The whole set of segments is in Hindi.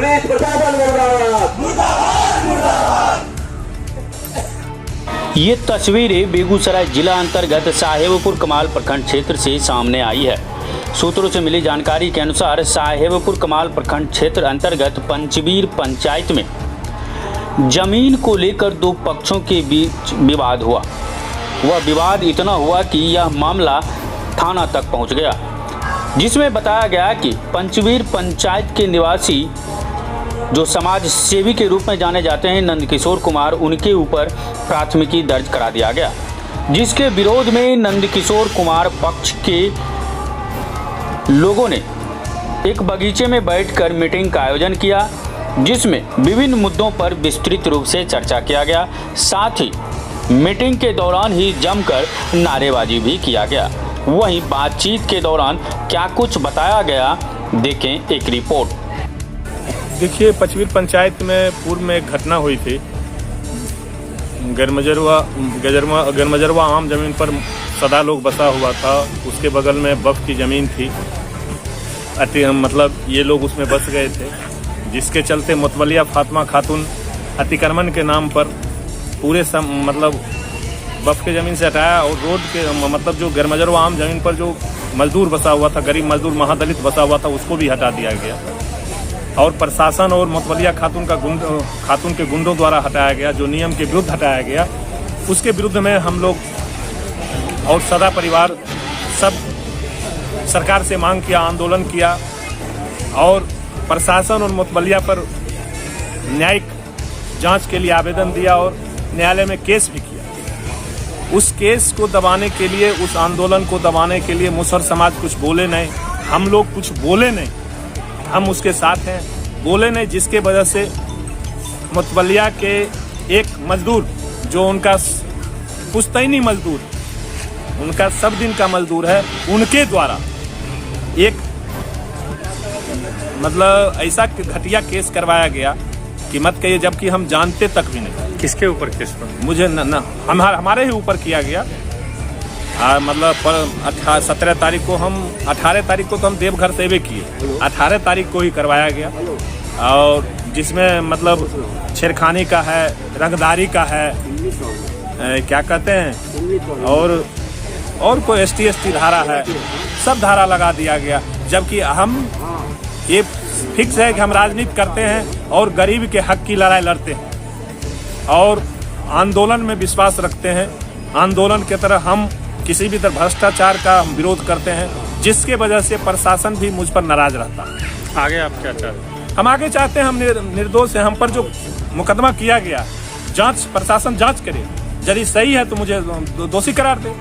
पुलिस प्रशासन मुर्दाबाद, मुर्दाबाद, मुर्दाबाद। ये तस्वीरें बेगूसराय जिला अंतर्गत साहेबपुर कमाल प्रखंड क्षेत्र से सामने आई है। सूत्रों से मिली जानकारी के अनुसार साहेबपुर कमाल प्रखंड क्षेत्र अंतर्गत पंचवीर पंचायत में जमीन को लेकर दो पक्षों के बीच विवाद हुआ। वह विवाद इतना हुआ कि यह मामला थाना तक पहुंच गया, जिसमें बताया गया कि पंचवीर पंचायत के निवासी जो समाज सेवी के रूप में जाने जाते हैं नंदकिशोर कुमार, उनके ऊपर प्राथमिकी दर्ज करा दिया गया, जिसके विरोध में नंदकिशोर कुमार पक्ष के लोगों ने एक बगीचे में बैठकर मीटिंग का आयोजन किया, जिसमें विभिन्न मुद्दों पर विस्तृत रूप से चर्चा किया गया। साथ ही मीटिंग के दौरान ही जमकर नारेबाजी भी किया गया। वहीं बातचीत के दौरान क्या कुछ बताया गया, देखें एक रिपोर्ट। देखिए, पंचवीर पंचायत में पूर्व में एक घटना हुई थी। गरमजरवा आम जमीन पर सदा लोग बसा हुआ था। उसके बगल में बफ की ज़मीन थी, मतलब ये लोग उसमें बस गए थे, जिसके चलते मुतवलिया फातिमा खातून अतिक्रमण के नाम पर पूरे मतलब बफ के ज़मीन से हटाया और रोड के मतलब जो गरमजरवा आम जमीन पर जो मजदूर बसा हुआ था, गरीब मजदूर महादलित बसा हुआ था, उसको भी हटा दिया गया और प्रशासन और मुतवलिया खातून के गुंडों द्वारा हटाया गया, जो नियम के विरुद्ध हटाया गया। उसके विरुद्ध में हम लोग और सदा परिवार सब सरकार से मांग किया, आंदोलन किया और प्रशासन और मुतवलिया पर न्यायिक जांच के लिए आवेदन दिया और न्यायालय में केस भी किया। उस केस को दबाने के लिए, उस आंदोलन को दबाने के लिए मुसहर समाज कुछ बोले नहीं, हम लोग कुछ बोले नहीं, हम उसके साथ हैं, बोले नहीं, जिसके वजह से मुतवलिया के एक मजदूर जो उनका पुश्तैनी मजदूर, उनका सब दिन का मजदूर है, उनके द्वारा एक मतलब ऐसा घटिया केस करवाया गया कि मत कहिए, जबकि हम जानते तक भी नहीं। किसके ऊपर केस पर? मुझे हमारे ही ऊपर किया गया। मतलब 17 तारीख को हम 18 तारीख को तो हम देवघर सेवे किए, 18 तारीख को ही करवाया गया और जिसमें मतलब छेड़खानी का है, रंगदारी का है, क्या कहते हैं, और कोई ST धारा है, सब धारा लगा दिया गया। जबकि हम ये फिक्स है कि हम राजनीति करते हैं और गरीब के हक की लड़ाई लड़ते हैं और आंदोलन में विश्वास रखते हैं। आंदोलन की तरह हम किसी भी तरह भ्रष्टाचार का विरोध करते हैं, जिसके वजह से प्रशासन भी मुझ पर नाराज रहता है। आगे आप क्या चाहते हैं? हम आगे चाहते हैं, हम निर्दोष हैं। हम पर जो मुकदमा किया गया, जांच प्रशासन जांच करे, यदि सही है तो मुझे दोषी करार दे।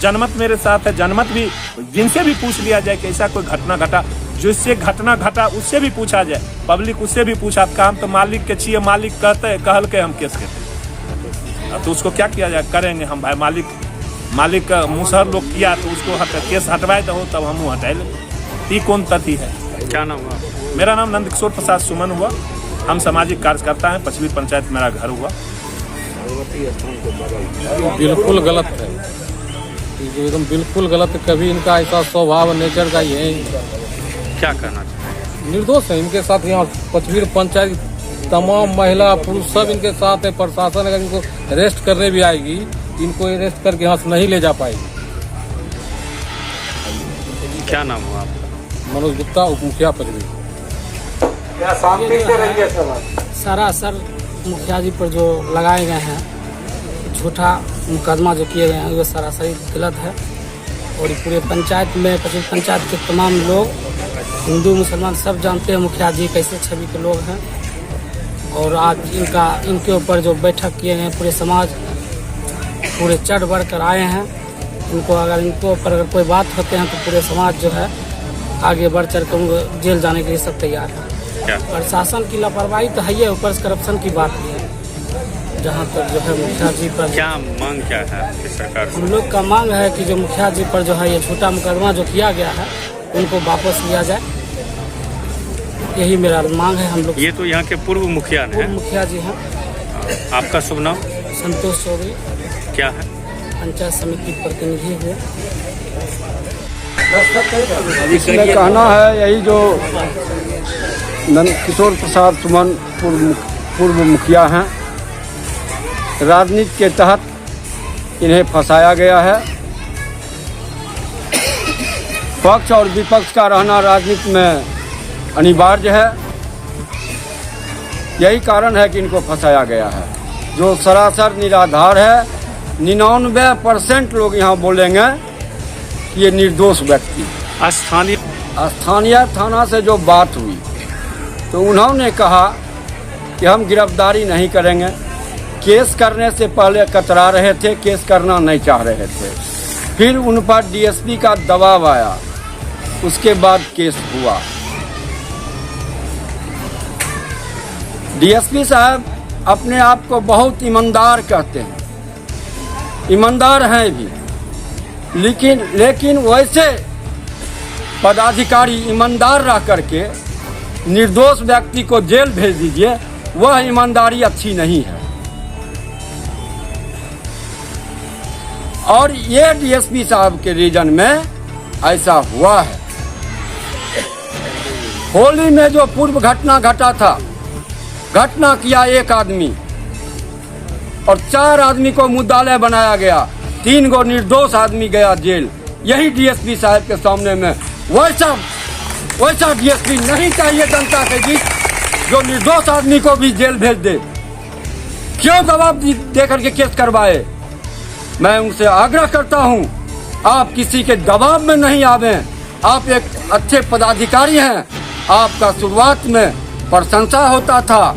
जनमत मेरे साथ है, जनमत भी जिनसे भी पूछ लिया जाए कि ऐसा कोई घटना घटा, जिससे घटना घटा उससे भी पूछा जाए, पब्लिक उससे भी पूछा, काम तो मालिक के चाहिए, मालिक कहल के हम केस कहते, तो उसको क्या किया जाए, करेंगे हम भाई। मालिक का मुसहर लोग किया तो उसको केस हटवाए दो, तब हम हटाए ले। कौन तथ्य है? क्या नाम हुआ? मेरा नाम नंदकिशोर प्रसाद सुमन हुआ। हम सामाजिक कार्यकर्ता हैं। पंचवीर पंचायत मेरा घर हुआ। बिल्कुल गलत है, एकदम बिल्कुल गलत है। कभी इनका ऐसा स्वभाव नेचर का ये क्या कहना चाहिए? निर्दोष है। इनके साथ यहाँ पंचवीर पंचायत तमाम महिला पुरुष सब इनके साथ है। प्रशासन अगर इनको अरेस्ट करने भी आएगी, इनको अरेस्ट करके यहाँ से नहीं ले जा पाएगी। क्या नाम हुआ आपका? मनोज गुप्ता, उप मुखिया पंचवीर। सरासर मुखिया जी पर जो लगाए गए हैं झूठा मुकदमा जो किए गए हैं, वो सरासर गलत है और पूरे पंचायत में पंचवीर पंचायत के तमाम लोग, हिंदू मुसलमान सब जानते हैं मुखिया जी कैसे छवि के लोग हैं। और आज इनके ऊपर जो बैठक किए गए, पूरे समाज पूरे चढ़ बढ़ कर आए हैं। इनको ऊपर अगर कोई बात होते हैं तो पूरे समाज जो है आगे बढ़ चढ़ कर उनको जेल जाने के लिए सब तैयार है। प्रशासन की लापरवाही तो है ही, ऊपर से करप्शन की बात भी है। जहाँ तक जो है मुखिया जी पर क्या मांग क्या है आपकी सरकार से? हम लोग का मांग है कि जो मुखिया जी पर जो है ये झूठा मुकदमा जो किया गया है, उनको वापस लिया जाए। यही मेरा मांग है। हम लोग ये तो यहाँ के पूर्व मुखिया हैं। मुखिया जी हैं। आपका शुभ नाम? संतोष चौधरी। क्या है? पंचायत समिति प्रतिनिधि हुए। इसमें कहना है यही जो नंदकिशोर प्रसाद सुमन पूर्व मुखिया हैं। राजनीति के तहत इन्हें फंसाया गया है। पक्ष और विपक्ष का रहना राजनीति में अनिवार्य है। यही कारण है कि इनको फंसाया गया है, जो सरासर निराधार है। 99% लोग यहाँ बोलेंगे कि ये निर्दोष व्यक्ति। स्थानीय थाना से जो बात हुई तो उन्होंने कहा कि हम गिरफ्तारी नहीं करेंगे। केस करने से पहले कतरा रहे थे, केस करना नहीं चाह रहे थे। फिर उन पर डीएसपी का दबाव आया, उसके बाद केस हुआ। डीएसपी साहब अपने आप को बहुत ईमानदार कहते हैं, ईमानदार हैं भी, लेकिन वैसे पदाधिकारी ईमानदार रह करके निर्दोष व्यक्ति को जेल भेज दीजिए, वह ईमानदारी अच्छी नहीं है। और ये डीएसपी साहब के रीजन में ऐसा हुआ है। होली में जो पूर्व घटना घटा था, घटना किया एक आदमी और 4 आदमी को मुद्दालय बनाया गया, 3 गो निर्दोष आदमी गया जेल। यही डीएसपी साहब के सामने में वैसा डीएसपी नहीं चाहिए जनता के बीच, जो निर्दोष आदमी को भी जेल भेज दे। क्यों दबाव दे करके केस करवाए? मैं उनसे आग्रह करता हूं, आप किसी के दबाव में नहीं आवे। आप एक अच्छे पदाधिकारी हैं। आपका शुरुआत में प्रशंसा होता था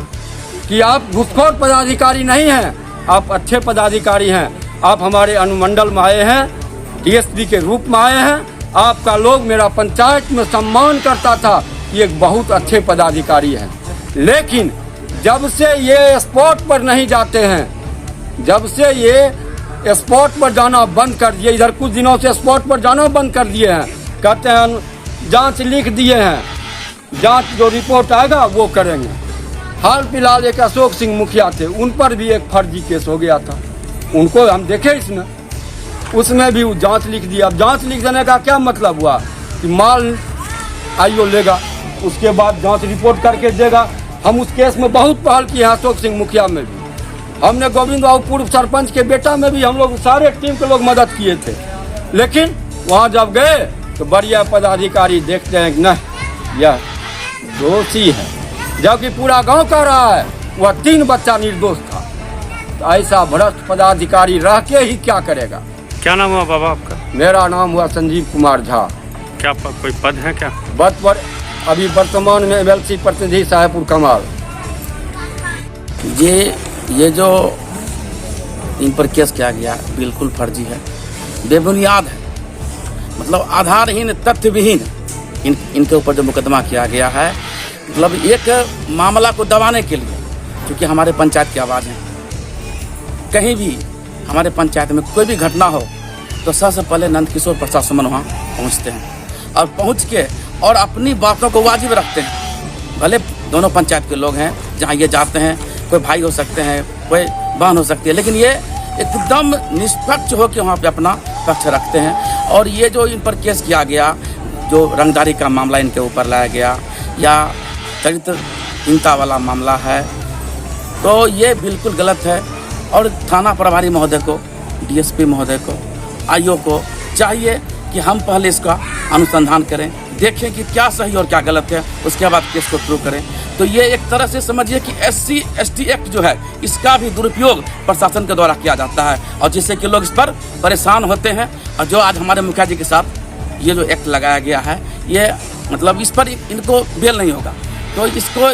कि आप घुसखोर पदाधिकारी नहीं हैं, आप अच्छे पदाधिकारी हैं। आप हमारे अनुमंडल में आए हैं, डीएसपी के रूप में आए हैं। आपका लोग, मेरा पंचायत में सम्मान करता था, ये एक बहुत अच्छे पदाधिकारी हैं। लेकिन जब से ये स्पॉट पर नहीं जाते हैं, जब से ये स्पॉट पर जाना बंद कर दिए, इधर कुछ दिनों से स्पॉट पर जाना बंद कर दिए हैं। कहते हैं जांच लिख दिए हैं, जांच जो रिपोर्ट आएगा वो करेंगे। हाल फिलहाल एक अशोक सिंह मुखिया थे, उन पर भी एक फर्जी केस हो गया था, उनको हम देखे इसमें, उसमें भी जांच लिख दिया। अब जांच लिख देने का क्या मतलब हुआ कि माल आईओ लेगा, उसके बाद जांच रिपोर्ट करके देगा। हम उस केस में बहुत पहल की है, अशोक सिंह मुखिया में भी हमने, गोविंद बाबू पूर्व सरपंच के बेटा में भी हम लोग सारे टीम के लोग मदद किए थे। लेकिन वहाँ जब गए तो बढ़िया पदाधिकारी देखते हैं कि नहीं यह दोषी है, जबकि पूरा गांव कह रहा है वह 3 बच्चा निर्दोष था। तो ऐसा भ्रष्ट पदाधिकारी रह के ही क्या करेगा। क्या नाम हुआ बाबा आपका? मेरा नाम हुआ संजीव कुमार झा। क्या कोई पद है क्या? पद पर अभी वर्तमान में एमएलसी प्रतिनिधि साहेबपुर कमाल। ये जो इन पर केस किया गया बिल्कुल फर्जी है, बेबुनियाद है, मतलब आधारहीन, तथ्यविहीन इनके ऊपर जो मुकदमा किया गया है, मतलब एक मामला को दबाने के लिए, क्योंकि हमारे पंचायत की आवाज़ है। कहीं भी हमारे पंचायत में कोई भी घटना हो तो सबसे पहले नंदकिशोर प्रसाद सुमन वहाँ पहुँचते हैं और पहुँच के और अपनी बातों को वाजिब रखते हैं। भले दोनों पंचायत के लोग हैं, जहाँ ये जाते हैं, कोई भाई हो सकते हैं, कोई बहन हो सकती है, लेकिन ये एकदम निष्पक्ष होकर वहाँ पे अपना पक्ष रखते हैं। और ये जो इन पर केस किया गया, जो रंगदारी का मामला इनके ऊपर लाया गया या चरित्रहीनता वाला मामला है, तो ये बिल्कुल गलत है। और थाना प्रभारी महोदय को, डीएसपी महोदय को, आईओ को चाहिए कि हम पहले इसका अनुसंधान करें, देखें कि क्या सही और क्या गलत है, उसके बाद केस को शुरू करें। तो ये एक तरह से समझिए कि SC/ST एक्ट जो है, इसका भी दुरुपयोग प्रशासन के द्वारा किया जाता है, और जिससे कि लोग इस पर परेशान होते हैं। और जो आज हमारे मुखिया जी के साथ ये जो एक्ट लगाया गया है, ये मतलब इस पर इनको बेल नहीं होगा। तो इसको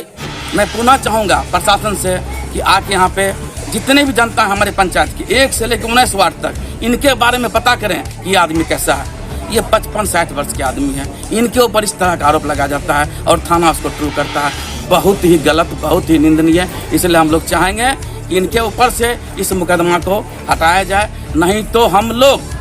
मैं पुनः चाहूँगा प्रशासन से कि आके यहाँ पे जितने भी जनता है हमारे पंचायत की, 1 से लेकर 19 वार्ड तक, इनके बारे में पता करें कि ये आदमी कैसा है। ये 55-60 वर्ष के आदमी है, इनके ऊपर इस तरह का आरोप लगाया जाता है और थाना उसको ट्रू करता है। बहुत ही गलत, बहुत ही निंदनीय। इसलिए हम लोग चाहेंगे कि इनके ऊपर से इस मुकदमा को हटाया जाए, नहीं तो हम लोग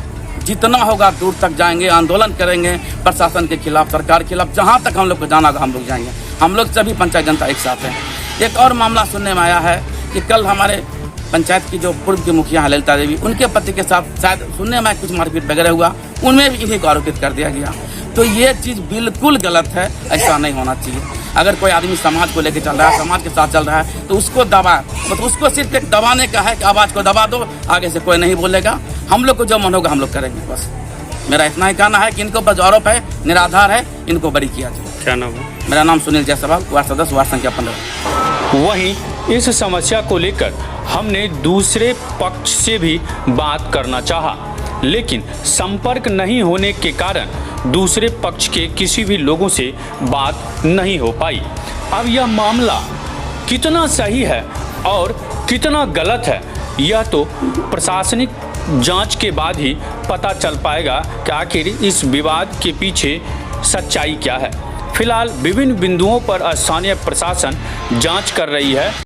जितना होगा दूर तक जाएंगे, आंदोलन करेंगे प्रशासन के खिलाफ, सरकार के खिलाफ, जहाँ तक हम लोग को जाना होगा हम लोग जाएंगे। हम लोग सभी पंचायत जनता एक साथ हैं। एक और मामला सुनने में आया है कि कल हमारे पंचायत की जो पूर्व की मुखिया है ललिता देवी, उनके पति के साथ शायद सुनने में कुछ मारपीट वगैरह हुआ, उनमें भी इन्हीं को आरोपित कर दिया गया। तो ये चीज़ बिल्कुल गलत है, ऐसा नहीं होना चाहिए। अगर कोई आदमी समाज को लेकर चल रहा है, समाज के साथ चल रहा है, तो उसको दबा, मतलब उसको सिर्फ एक दबाने का है कि आवाज़ को दबा दो, आगे से कोई नहीं बोलेगा। हम लोग को जो मन होगा हम लोग करेंगे। बस मेरा इतना ही कहना है कि इनको पर जो आरोप है निराधार है, इनको बरी किया जाए। क्या नाम है? मेरा नाम सुनील जायसवाल, वार्ड सदस्य, वार्ड संख्या 15। वहीं इस समस्या को लेकर हमने दूसरे पक्ष से भी बात करना चाहा, लेकिन संपर्क नहीं होने के कारण दूसरे पक्ष के किसी भी लोगों से बात नहीं हो पाई। अब यह मामला कितना सही है और कितना गलत है, यह तो प्रशासनिक जांच के बाद ही पता चल पाएगा कि आखिर इस विवाद के पीछे सच्चाई क्या है। फिलहाल विभिन्न बिंदुओं पर स्थानीय प्रशासन जांच कर रही है